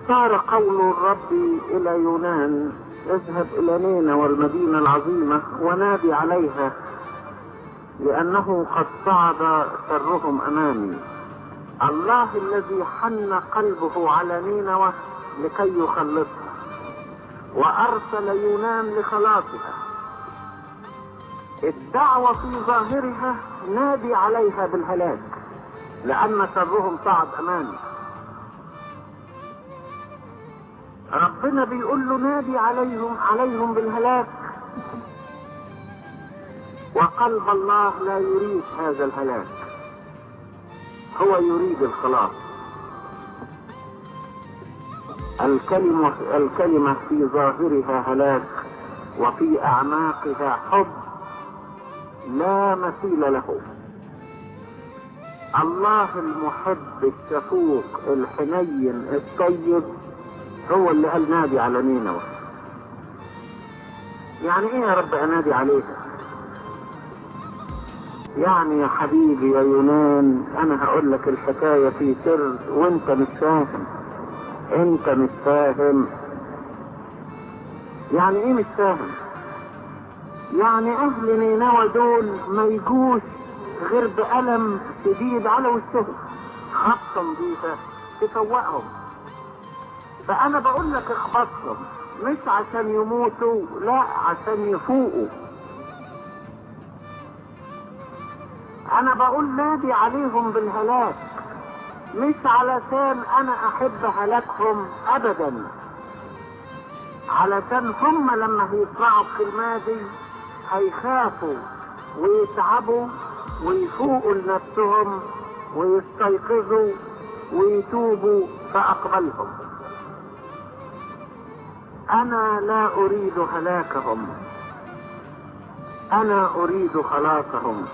صار قول الرب إلى يونان: اذهب إلى نينوى والمدينة العظيمة ونادي عليها، لأنه قد صعد شرهم أمامي. الله الذي حن قلبه على نينوى لكي يخلصها، وأرسل يونان لخلاصها. الدعوة في ظاهرها: نادي عليها بالهلاك، لأن شرهم صعد أمامي. ربنا بيقول له: نادي عليهم بالهلاك، وقلب الله لا يريد هذا الهلاك، هو يريد الخلاص. الكلمة في ظاهرها هلاك، وفي أعماقها حب لا مثيل له. الله المحب الشفوق الحنين الطيب هو اللي قال: نادي على نينوى. يعني ايه يا رب انادي عليها؟ يعني يا حبيبي يا يونان، انا هقول لك الحكاية في سر وانت مش فاهم. انت مش فاهم. يعني ايه مش فاهم؟ يعني اهل نينوى دول ما يجوش غير بألم شديد على وشهم، خبطة نظيفة تفوقهم. فانا بقول لك اخبطهم، مش عشان يموتوا، لا، عشان يفوقوا. انا بقول نادي عليهم بالهلاك، مش علشان انا احب هلاكهم ابدا، علشان هم لما هيطلعوا في الماضي هيخافوا ويتعبوا ويفوقوا لنفسهم ويستيقظوا ويتوبوا فاقبلهم. انا لا اريد هلاكهم، انا اريد خلاصهم.